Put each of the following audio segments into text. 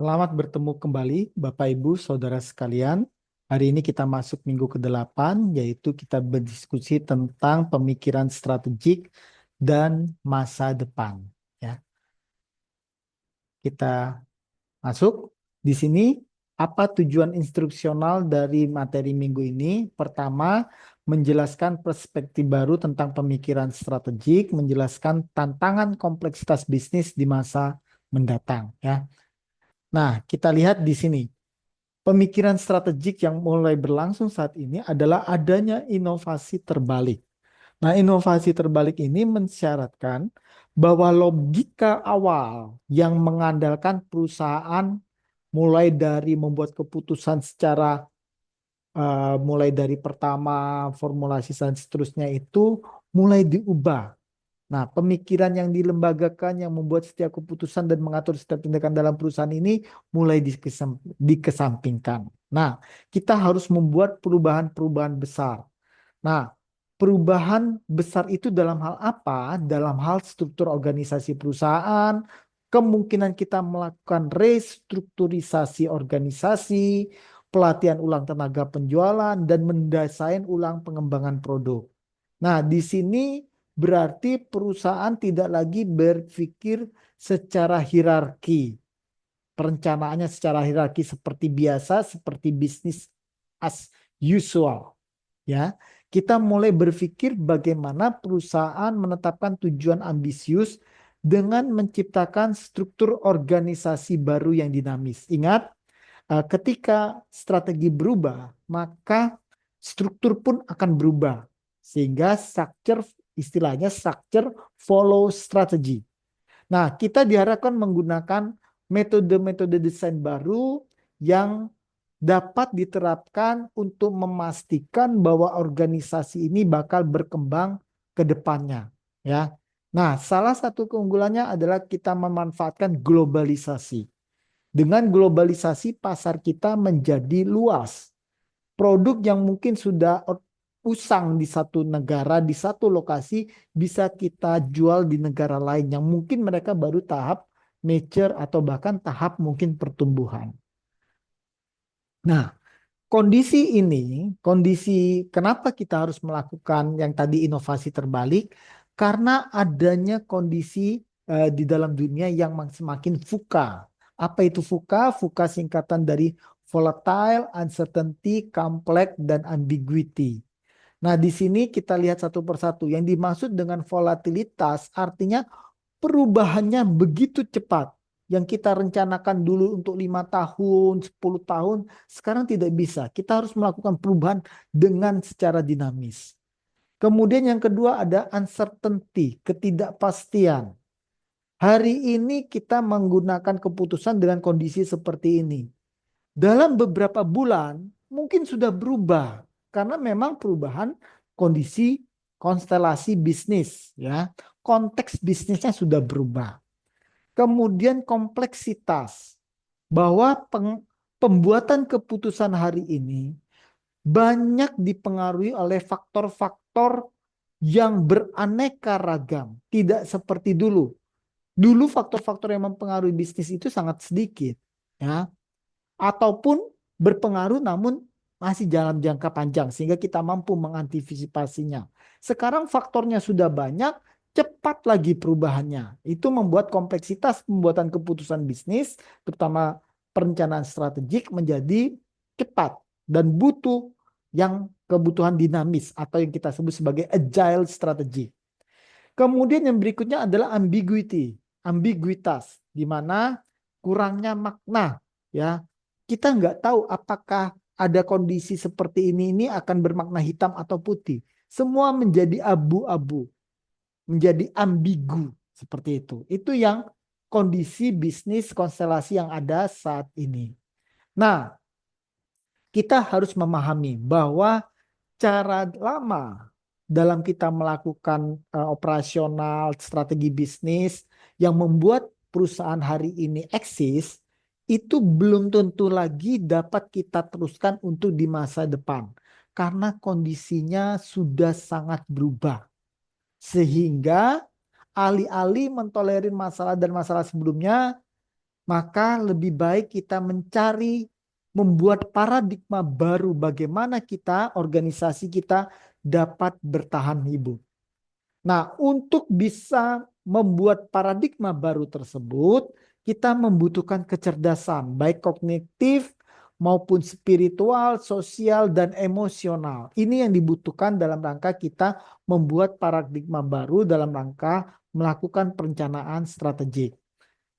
Selamat bertemu kembali Bapak Ibu Saudara sekalian. Hari ini kita masuk minggu ke-8, yaitu kita berdiskusi tentang pemikiran strategik dan masa depan. Ya, kita masuk di sini. Apa tujuan instruksional dari materi minggu ini? Pertama, menjelaskan perspektif baru tentang pemikiran strategik, menjelaskan tantangan kompleksitas bisnis di masa mendatang. Ya, nah kita lihat di sini. Pemikiran strategik yang mulai berlangsung saat ini adalah adanya inovasi terbalik. Nah, inovasi terbalik ini mensyaratkan bahwa logika awal yang mengandalkan perusahaan mulai dari membuat keputusan secara mulai dari pertama formulasi dan seterusnya itu mulai diubah. Nah, pemikiran yang dilembagakan yang membuat setiap keputusan dan mengatur setiap tindakan dalam perusahaan ini mulai dikesampingkan. Nah, kita harus membuat perubahan-perubahan besar. Nah, perubahan besar itu dalam hal apa? Dalam hal struktur organisasi perusahaan, kemungkinan kita melakukan restrukturisasi organisasi, pelatihan ulang tenaga penjualan, dan mendesain ulang pengembangan produk. Nah, di sini berarti perusahaan tidak lagi berpikir secara hierarki. Perencanaannya secara hierarki seperti biasa, seperti bisnis as usual. Ya, kita mulai berpikir bagaimana perusahaan menetapkan tujuan ambisius dengan menciptakan struktur organisasi baru yang dinamis. Ingat, ketika strategi berubah, maka struktur pun akan berubah. Sehingga structure, istilahnya structure follow strategy. Nah, kita diharapkan menggunakan metode-metode desain baru yang dapat diterapkan untuk memastikan bahwa organisasi ini bakal berkembang ke depannya, ya. Nah, salah satu keunggulannya adalah kita memanfaatkan globalisasi. Dengan globalisasi pasar kita menjadi luas. Produk yang mungkin sudah usang di satu negara, di satu lokasi, bisa kita jual di negara lain yang mungkin mereka baru tahap mature atau bahkan tahap mungkin pertumbuhan. Nah, kondisi ini, kondisi kenapa kita harus melakukan yang tadi inovasi terbalik, karena adanya kondisi di dalam dunia yang semakin VUCA. Apa itu VUCA? VUCA singkatan dari volatile, uncertainty, complex, dan ambiguity. Nah, di sini kita lihat satu persatu. Yang dimaksud dengan volatilitas artinya perubahannya begitu cepat. Yang kita rencanakan dulu untuk 5 tahun, 10 tahun, sekarang tidak bisa. Kita harus melakukan perubahan dengan secara dinamis. Kemudian yang kedua ada uncertainty, ketidakpastian. Hari ini kita menggunakan keputusan dengan kondisi seperti ini. Dalam beberapa bulan mungkin sudah berubah karena memang perubahan kondisi konstelasi bisnis, ya. Konteks bisnisnya sudah berubah. Kemudian kompleksitas bahwa pembuatan keputusan hari ini banyak dipengaruhi oleh faktor-faktor yang beraneka ragam, tidak seperti dulu. Dulu faktor-faktor yang mempengaruhi bisnis itu sangat sedikit, ya, ataupun berpengaruh namun masih dalam jangka panjang sehingga kita mampu mengantisipasinya. Sekarang faktornya sudah banyak, cepat lagi perubahannya. Itu membuat kompleksitas pembuatan keputusan bisnis, terutama perencanaan strategik menjadi cepat dan butuh yang kebutuhan dinamis atau yang kita sebut sebagai agile strategy. Kemudian yang berikutnya adalah ambiguity, ambiguitas, di mana kurangnya makna, ya. Kita nggak tahu apakah ada kondisi seperti ini akan bermakna hitam atau putih. Semua menjadi abu-abu, menjadi ambigu seperti itu. Itu yang kondisi bisnis konstelasi yang ada saat ini. Nah, kita harus memahami bahwa cara lama dalam kita melakukan operasional strategi bisnis yang membuat perusahaan hari ini eksis itu belum tentu lagi dapat kita teruskan untuk di masa depan karena kondisinya sudah sangat berubah sehingga alih-alih mentolerir masalah dan masalah sebelumnya maka lebih baik kita mencari membuat paradigma baru bagaimana kita, organisasi kita dapat bertahan hidup. Nah, untuk bisa membuat paradigma baru tersebut, kita membutuhkan kecerdasan, baik kognitif maupun spiritual, sosial, dan emosional. Ini yang dibutuhkan dalam rangka kita membuat paradigma baru dalam rangka melakukan perencanaan strategik.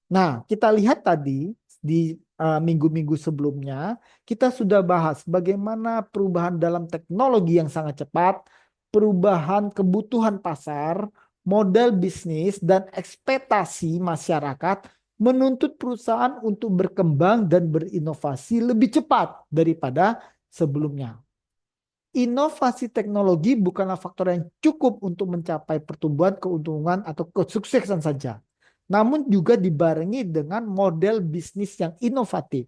Nah, kita lihat tadi di minggu-minggu sebelumnya, kita sudah bahas bagaimana perubahan dalam teknologi yang sangat cepat, perubahan kebutuhan pasar, model bisnis, dan ekspektasi masyarakat menuntut perusahaan untuk berkembang dan berinovasi lebih cepat daripada sebelumnya. Inovasi teknologi bukanlah faktor yang cukup untuk mencapai pertumbuhan, keuntungan, atau kesuksesan saja, namun juga dibarengi dengan model bisnis yang inovatif.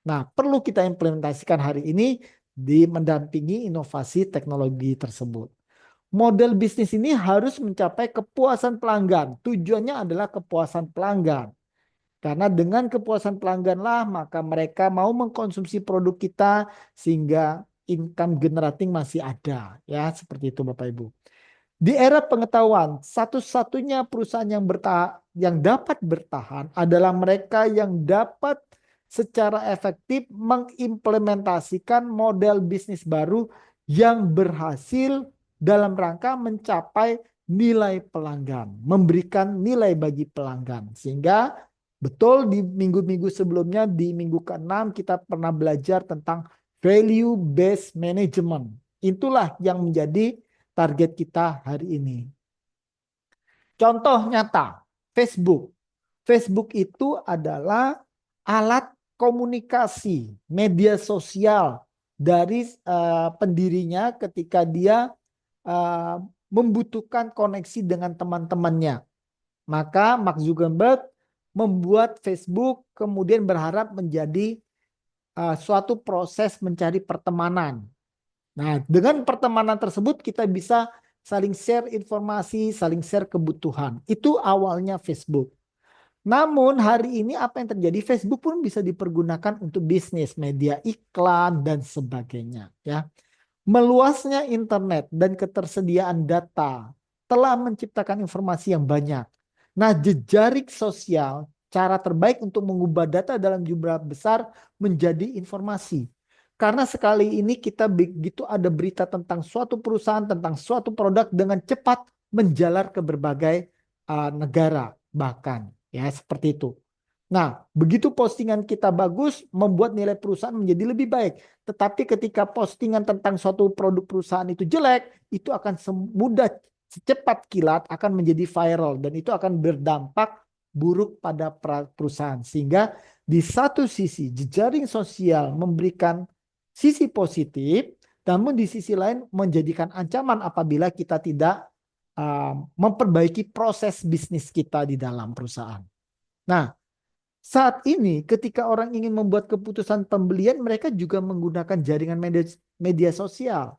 Nah, perlu kita implementasikan hari ini di mendampingi inovasi teknologi tersebut. Model bisnis ini harus mencapai kepuasan pelanggan. Tujuannya adalah kepuasan pelanggan. Karena dengan kepuasan pelangganlah maka mereka mau mengkonsumsi produk kita sehingga income generating masih ada. Ya, seperti itu Bapak Ibu. Di era pengetahuan, satu-satunya perusahaan yang dapat bertahan adalah mereka yang dapat secara efektif mengimplementasikan model bisnis baru yang berhasil dalam rangka mencapai nilai pelanggan, memberikan nilai bagi pelanggan. Sehingga betul di minggu-minggu sebelumnya, di minggu ke-6 kita pernah belajar tentang value based management. Itulah yang menjadi target kita hari ini. Contoh nyata, Facebook. Facebook itu adalah alat komunikasi media sosial dari pendirinya ketika dia membutuhkan koneksi dengan teman-temannya. Maka Mark Zuckerberg membuat Facebook kemudian berharap menjadi suatu proses mencari pertemanan. Nah, dengan pertemanan tersebut kita bisa saling share informasi, saling share kebutuhan. Itu awalnya Facebook. Namun hari ini apa yang terjadi? Facebook pun bisa dipergunakan untuk bisnis, media iklan dan sebagainya, ya. Meluasnya internet dan ketersediaan data telah menciptakan informasi yang banyak. Nah, jejaring sosial cara terbaik untuk mengubah data dalam jumlah besar menjadi informasi. Karena sekali ini kita begitu ada berita tentang suatu perusahaan, tentang suatu produk dengan cepat menjalar ke berbagai negara bahkan, ya seperti itu. Nah, begitu postingan kita bagus membuat nilai perusahaan menjadi lebih baik. Tetapi ketika postingan tentang suatu produk perusahaan itu jelek, itu akan semudah secepat kilat akan menjadi viral dan itu akan berdampak buruk pada perusahaan. Sehingga di satu sisi jejaring sosial memberikan sisi positif, namun di sisi lain menjadikan ancaman apabila kita tidak memperbaiki proses bisnis kita di dalam perusahaan. Nah, saat ini ketika orang ingin membuat keputusan pembelian, mereka juga menggunakan jaringan media sosial.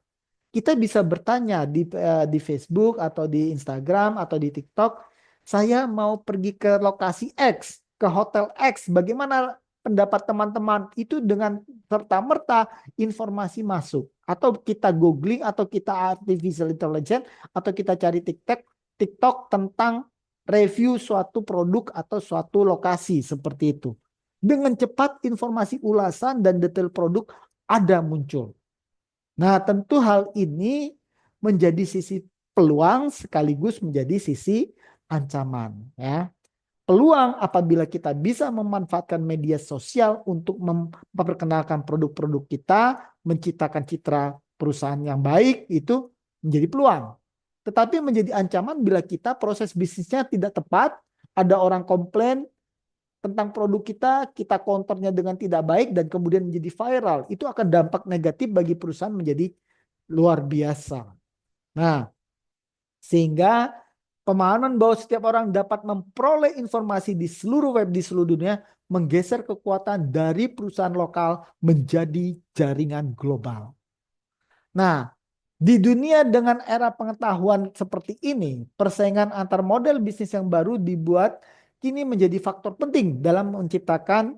Kita bisa bertanya di Facebook atau di Instagram atau di TikTok, saya mau pergi ke lokasi X, ke hotel X, bagaimana pendapat teman-teman? Itu dengan serta-merta informasi masuk. Atau kita googling, atau kita artificial intelligence, atau kita cari TikTok tentang review suatu produk atau suatu lokasi seperti itu. Dengan cepat informasi ulasan dan detail produk ada muncul. Nah, tentu hal ini menjadi sisi peluang sekaligus menjadi sisi ancaman, ya. Peluang apabila kita bisa memanfaatkan media sosial untuk memperkenalkan produk-produk kita, menciptakan citra perusahaan yang baik, itu menjadi peluang. Tetapi menjadi ancaman bila kita proses bisnisnya tidak tepat, ada orang komplain tentang produk kita counternya dengan tidak baik dan kemudian menjadi viral. Itu akan dampak negatif bagi perusahaan menjadi luar biasa. Nah, sehingga pemahaman bahwa setiap orang dapat memperoleh informasi di seluruh web di seluruh dunia menggeser kekuatan dari perusahaan lokal menjadi jaringan global. Nah, di dunia dengan era pengetahuan seperti ini, persaingan antar model bisnis yang baru dibuat kini menjadi faktor penting dalam menciptakan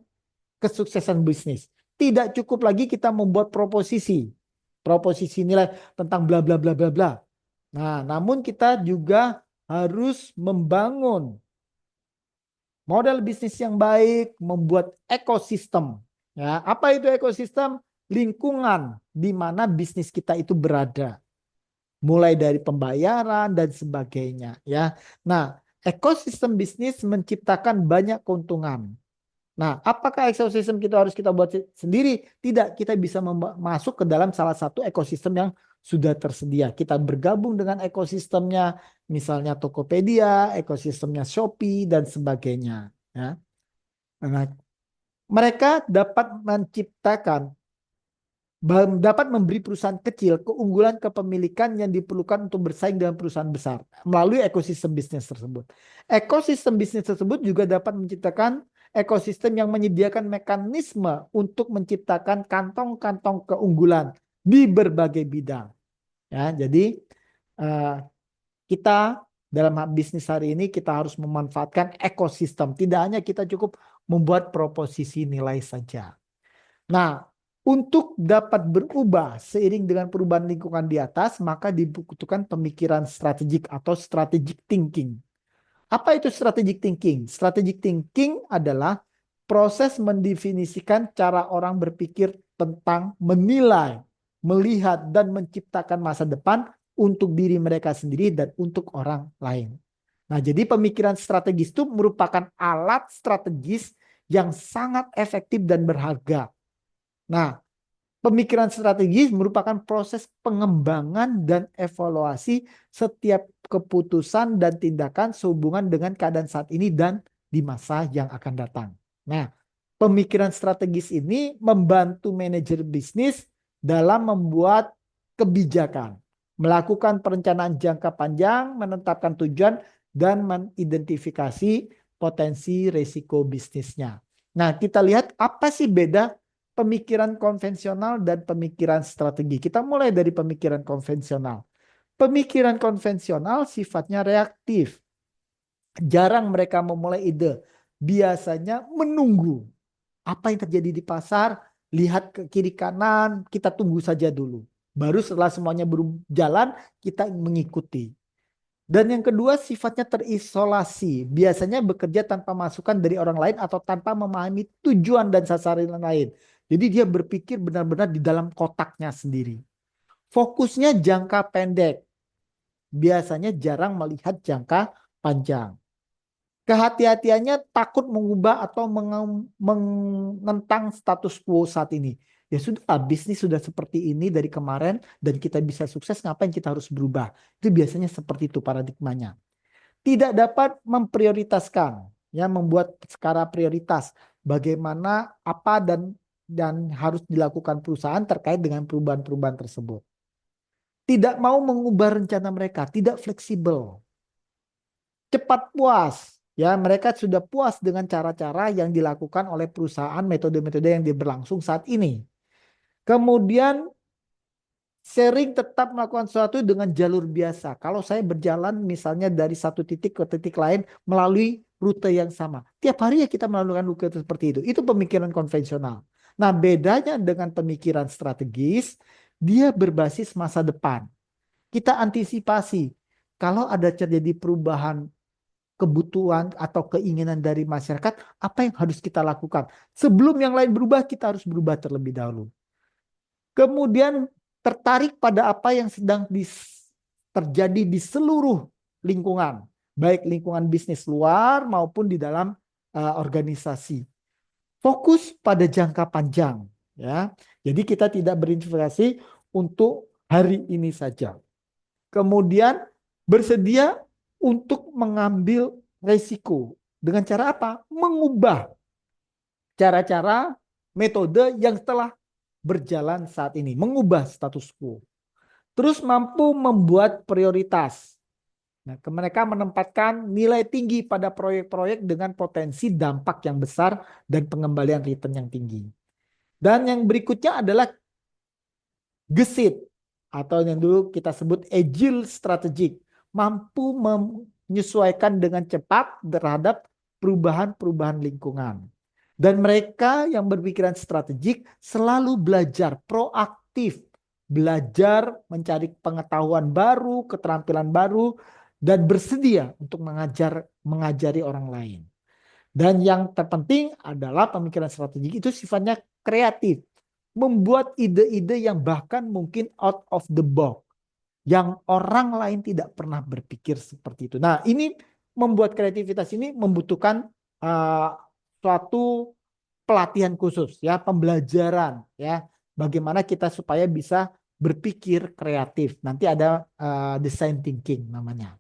kesuksesan bisnis. Tidak cukup lagi kita membuat proposisi nilai tentang bla bla bla bla bla. Nah, namun kita juga harus membangun model bisnis yang baik, membuat ekosistem. Ya, apa itu ekosistem? Lingkungan di mana bisnis kita itu berada. Mulai dari pembayaran dan sebagainya, ya. Nah, ekosistem bisnis menciptakan banyak keuntungan. Nah, apakah ekosistem kita buat sendiri? Tidak, kita bisa masuk ke dalam salah satu ekosistem yang sudah tersedia. Kita bergabung dengan ekosistemnya, misalnya Tokopedia, ekosistemnya Shopee dan sebagainya. Ya. Nah, mereka dapat memberi perusahaan kecil keunggulan kepemilikan yang diperlukan untuk bersaing dengan perusahaan besar melalui ekosistem bisnis tersebut. Ekosistem bisnis tersebut juga dapat menciptakan ekosistem yang menyediakan mekanisme untuk menciptakan kantong-kantong keunggulan di berbagai bidang. Ya, jadi eh, kita dalam bisnis hari ini kita harus memanfaatkan ekosistem. Tidak hanya kita cukup membuat proposisi nilai saja. Nah, untuk dapat berubah seiring dengan perubahan lingkungan di atas, maka dibutuhkan pemikiran strategik atau strategic thinking. Apa itu strategic thinking? Strategic thinking adalah proses mendefinisikan cara orang berpikir tentang menilai, melihat, dan menciptakan masa depan untuk diri mereka sendiri dan untuk orang lain. Nah, jadi pemikiran strategis itu merupakan alat strategis yang sangat efektif dan berharga. Nah, pemikiran strategis merupakan proses pengembangan dan evaluasi setiap keputusan dan tindakan sehubungan dengan keadaan saat ini dan di masa yang akan datang. Nah, pemikiran strategis ini membantu manajer bisnis dalam membuat kebijakan, melakukan perencanaan jangka panjang, menetapkan tujuan, dan mengidentifikasi potensi risiko bisnisnya. Nah, kita lihat apa sih beda pemikiran konvensional dan pemikiran strategi. Kita mulai dari pemikiran konvensional. Pemikiran konvensional sifatnya reaktif. Jarang mereka memulai ide. Biasanya menunggu. Apa yang terjadi di pasar, lihat ke kiri kanan, kita tunggu saja dulu. Baru setelah semuanya berjalan, kita mengikuti. Dan yang kedua sifatnya terisolasi. Biasanya bekerja tanpa masukan dari orang lain atau tanpa memahami tujuan dan sasaran lain. Jadi dia berpikir benar-benar di dalam kotaknya sendiri. Fokusnya jangka pendek. Biasanya jarang melihat jangka panjang. Kehati-hatiannya takut mengubah atau menentang status quo saat ini. Ya sudah, bisnis sudah seperti ini dari kemarin dan kita bisa sukses, ngapain kita harus berubah? Itu biasanya seperti itu paradigmanya. Tidak dapat memprioritaskan, ya membuat skala prioritas bagaimana apa dan harus dilakukan perusahaan terkait dengan perubahan-perubahan tersebut. Tidak mau mengubah rencana mereka, tidak fleksibel. Cepat puas. Ya, mereka sudah puas dengan cara-cara yang dilakukan oleh perusahaan, metode-metode yang berlangsung saat ini. Kemudian sering tetap melakukan sesuatu dengan jalur biasa. Kalau saya berjalan misalnya dari satu titik ke titik lain melalui rute yang sama. Tiap hari ya kita melakukan rute seperti itu. Itu pemikiran konvensional. Nah, bedanya dengan pemikiran strategis, dia berbasis masa depan. Kita antisipasi. Kalau ada terjadi perubahan kebutuhan atau keinginan dari masyarakat, apa yang harus kita lakukan? Sebelum yang lain berubah, kita harus berubah terlebih dahulu. Kemudian tertarik pada apa yang sedang terjadi di seluruh lingkungan, baik lingkungan bisnis luar maupun di dalam organisasi. Fokus pada jangka panjang, ya. Jadi kita tidak berinvestasi untuk hari ini saja. Kemudian bersedia untuk mengambil resiko. Dengan cara apa? Mengubah cara-cara, metode yang telah berjalan saat ini. Mengubah status quo. Terus mampu membuat prioritas. Nah, mereka menempatkan nilai tinggi pada proyek-proyek dengan potensi dampak yang besar dan pengembalian return yang tinggi. Dan yang berikutnya adalah gesit atau yang dulu kita sebut agile strategic, mampu menyesuaikan dengan cepat terhadap perubahan-perubahan lingkungan. Dan mereka yang berpikiran strategik selalu belajar proaktif, belajar mencari pengetahuan baru, keterampilan baru, dan bersedia untuk mengajari orang lain. Dan yang terpenting adalah pemikiran strategik itu sifatnya kreatif, membuat ide-ide yang bahkan mungkin out of the box, yang orang lain tidak pernah berpikir seperti itu. Nah, ini membuat kreativitas ini membutuhkan suatu pelatihan khusus, ya, pembelajaran, ya, bagaimana kita supaya bisa berpikir kreatif. Nanti ada design thinking namanya.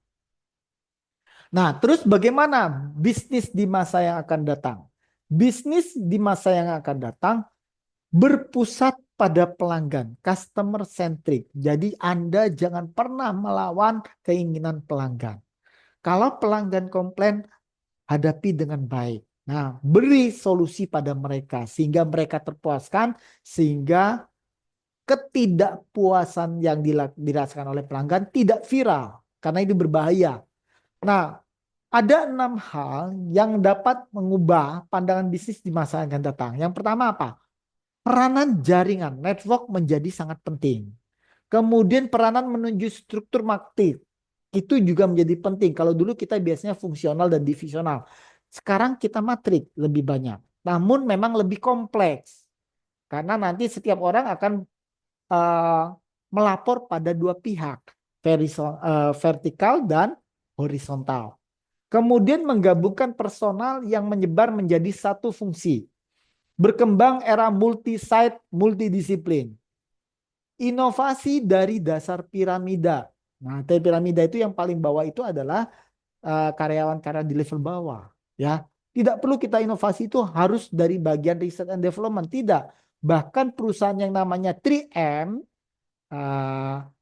Nah, terus bagaimana bisnis di masa yang akan datang? Bisnis di masa yang akan datang berpusat pada pelanggan, customer centric. Jadi Anda jangan pernah melawan keinginan pelanggan. Kalau pelanggan komplain, hadapi dengan baik. Nah, beri solusi pada mereka sehingga mereka terpuaskan, sehingga ketidakpuasan yang dirasakan oleh pelanggan tidak viral karena itu berbahaya. Nah, ada 6 hal yang dapat mengubah pandangan bisnis di masa yang akan datang. Yang pertama apa? Peranan jaringan, network menjadi sangat penting. Kemudian peranan menuju struktur market. Itu juga menjadi penting. Kalau dulu kita biasanya fungsional dan divisional. Sekarang kita matrik lebih banyak. Namun memang lebih kompleks. Karena nanti setiap orang akan melapor pada dua pihak. Vertikal dan horizontal. Kemudian menggabungkan personal yang menyebar menjadi satu fungsi. Berkembang era multi-site, multidisiplin. Inovasi dari dasar piramida. Nah, dari piramida itu yang paling bawah itu adalah karyawan-karyawan di level bawah. Ya, tidak perlu kita inovasi itu harus dari bagian research and development. Tidak. Bahkan perusahaan yang namanya 3M,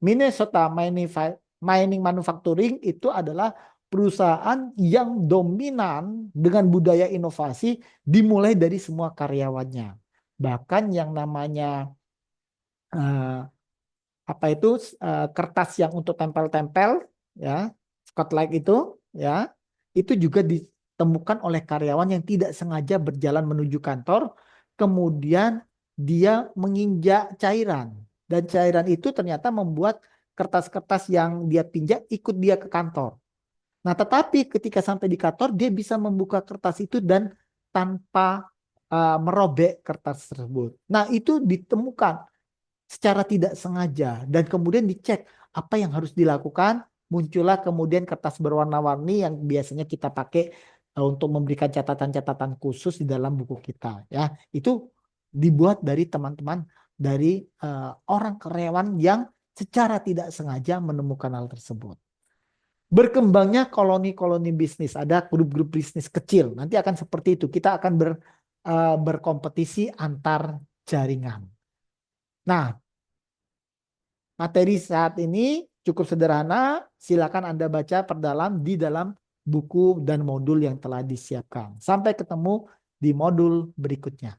Minnesota Mining Manufacturing, itu adalah perusahaan yang dominan dengan budaya inovasi dimulai dari semua karyawannya. Bahkan yang namanya apa itu kertas yang untuk tempel-tempel, ya, Scotland itu juga ditemukan oleh karyawan yang tidak sengaja berjalan menuju kantor, kemudian dia menginjak cairan dan cairan itu ternyata membuat kertas-kertas yang dia pinjak ikut dia ke kantor. Nah, tetapi ketika sampai di kantor dia bisa membuka kertas itu dan tanpa merobek kertas tersebut. Nah, itu ditemukan secara tidak sengaja dan kemudian dicek apa yang harus dilakukan. Muncullah kemudian kertas berwarna-warni yang biasanya kita pakai untuk memberikan catatan-catatan khusus di dalam buku kita, ya. Itu dibuat dari teman-teman dari orang karyawan yang secara tidak sengaja menemukan hal tersebut. Berkembangnya koloni-koloni bisnis, ada grup-grup bisnis kecil, nanti akan seperti itu, kita akan berkompetisi antar jaringan. Nah, materi saat ini cukup sederhana, silakan Anda baca perdalam di dalam buku dan modul yang telah disiapkan. Sampai ketemu di modul berikutnya.